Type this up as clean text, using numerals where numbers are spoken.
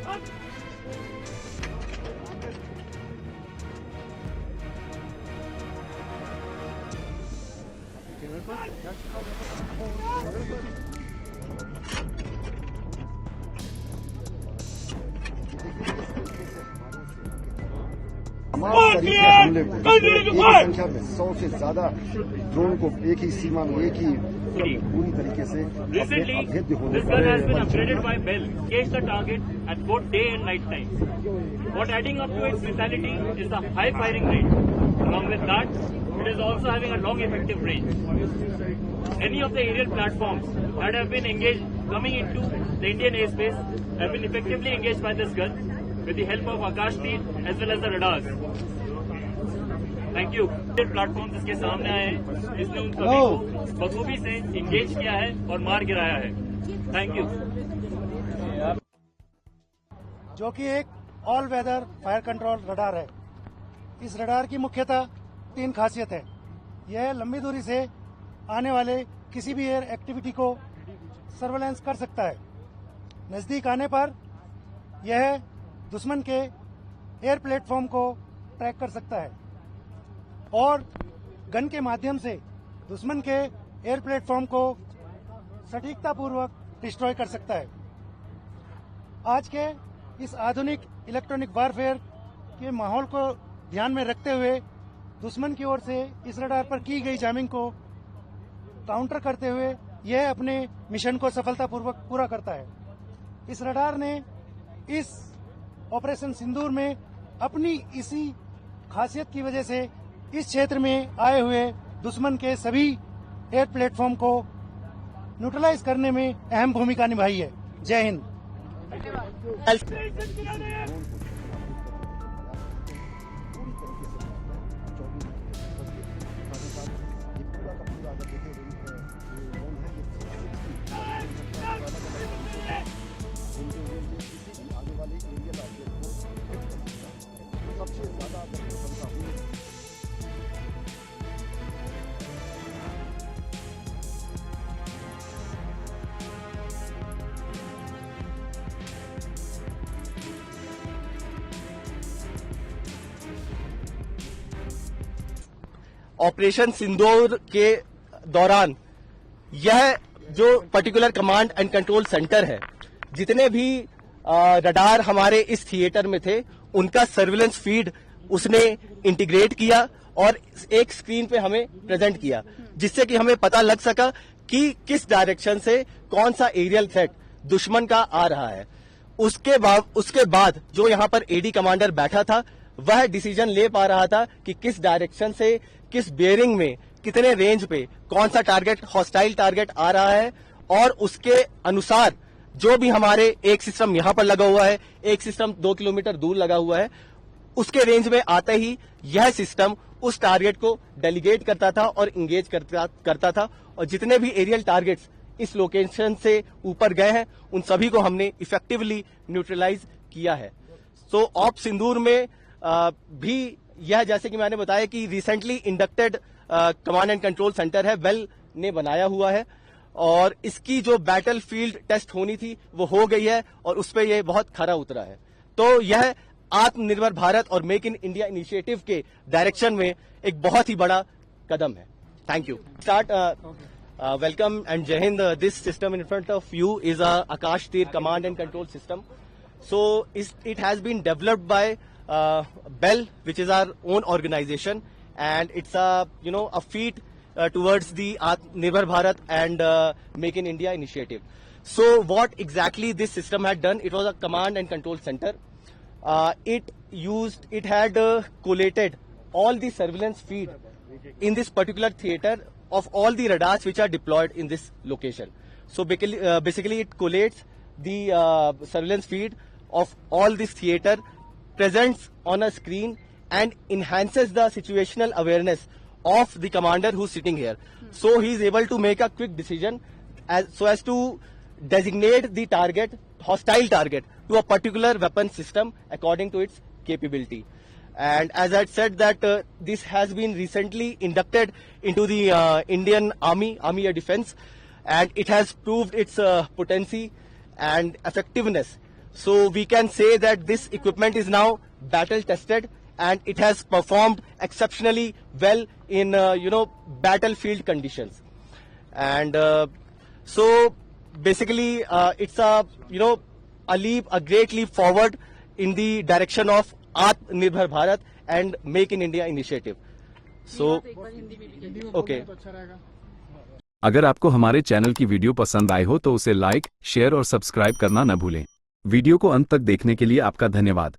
तमाम तरीके हमले को एक ही संख्या में 100 से ज्यादा ड्रोन को एक ही सीमा में एक ही पूरी तरीके से अभेद्य होने This gun has been upgraded by Bell. Catch the target at both day and night time. What adding up to its lethality is the high firing range. Along with that, it is also having a long effective range. Any of the aerial platforms that have been engaged coming into the Indian airspace have been effectively engaged by this gun with the help of Akash Tir as well as the radars. Thank you. Platform जिसके सामने आए हैं इसने उन सभी को बखूबी से इंगेज किया है और मार गिराया है. Thank you. जो कि एक all weather fire control radar है. इस रडार की मुख्यतः 3 खासियत है. यह लंबी दूरी से आने वाले किसी भी एयर एक्टिविटी को सर्वेलेंस कर सकता है. नजदीक आने पर यह दुश्मन के एयर प्लेटफॉर्म को ट्रैक कर सकता है और गन के माध्यम से दुश्मन के एयर प्लेटफॉर्म को सटीकतापूर्वक डिस्ट्रॉय कर सकता है. आज के इस आधुनिक इलेक्ट्रॉनिक वारफेयर के माहौल को ध्यान में रखते हुए दुश्मन की ओर से इस रडार पर की गई जामिंग को काउंटर करते हुए यह अपने मिशन को सफलतापूर्वक पूरा करता है. इस रडार ने इस ऑपरेशन सिंदूर में अपनी इसी खासियत की वजह से इस क्षेत्र में आए हुए दुश्मन के सभी एयर प्लेटफॉर्म को न्यूट्रलाइज करने में अहम भूमिका निभाई है. जय हिंद. ऑपरेशन सिंदूर के दौरान यह जो particular command and control centre है, जितने भी रडार हमारे इस थिएटर में थे उनका सर्विलेंस फीड उसने इंटीग्रेट किया और एक स्क्रीन पे हमें प्रेजेंट किया, जिससे कि हमें पता लग सका कि किस डायरेक्शन से कौन सा एरियल थ्रेट दुश्मन का आ रहा है. उसके बाद जो यहाँ पर एडी कमांडर बैठा था वह डिसीजन ले पा रहा था कि किस डायरेक्शन से किस बेयरिंग में कितने रेंज पे कौन सा टारगेट हॉस्टाइल टारगेट आ रहा है, और उसके अनुसार जो भी हमारे एक सिस्टम यहां पर लगा हुआ है, एक सिस्टम 2 किलोमीटर दूर लगा हुआ है, उसके रेंज में आते ही यह सिस्टम उस टारगेट को डेलीगेट करता था और इंगेज करता था. और जितने भी एरियल टारगेट्स इस लोकेशन से ऊपर गए हैं उन सभी को हमने इफेक्टिवली न्यूट्रलाइज किया है. सो ऑप सिंदूर में भी यह, जैसे कि मैंने बताया कि recently inducted command and control centre है, बेल ने बनाया हुआ है, और इसकी जो बैटल फील्ड टेस्ट होनी थी वो हो गई है और उस पर यह बहुत खरा उतरा है. तो यह आत्मनिर्भर भारत और मेक इन इंडिया इनिशिएटिव के डायरेक्शन में एक बहुत ही बड़ा कदम है. Thank you. Start. Welcome and जय हिंद. This system in front of you is Akashteer command and control system. So it has been developed by Bell, which is our own organization, and it's a feat towards the Atmanirbhar Bharat and Make in India initiative. So what exactly this system had done? It was a command and control center. It had collated all the surveillance feed in this particular theater of all the radars which are deployed in this location. So basically it collates the surveillance feed of all this theater, presents on a screen, and enhances the situational awareness of the commander who's sitting here. So he is able to make a quick decision so as to designate the target, hostile target, to a particular weapon system according to its capability. And as I said that this has been recently inducted into the Indian Army Air Defense, and it has proved its potency and effectiveness So we can say that this equipment is now battle tested and it has performed exceptionally well in battlefield conditions. And so basically it's a great leap forward in the direction of Atmanirbhar Bharat and Make in India initiative. So okay. अगर आपको हमारे channel की video पसंद आई हो तो उसे like, share और subscribe करना न भूलें। वीडियो को अंत तक देखने के लिए आपका धन्यवाद।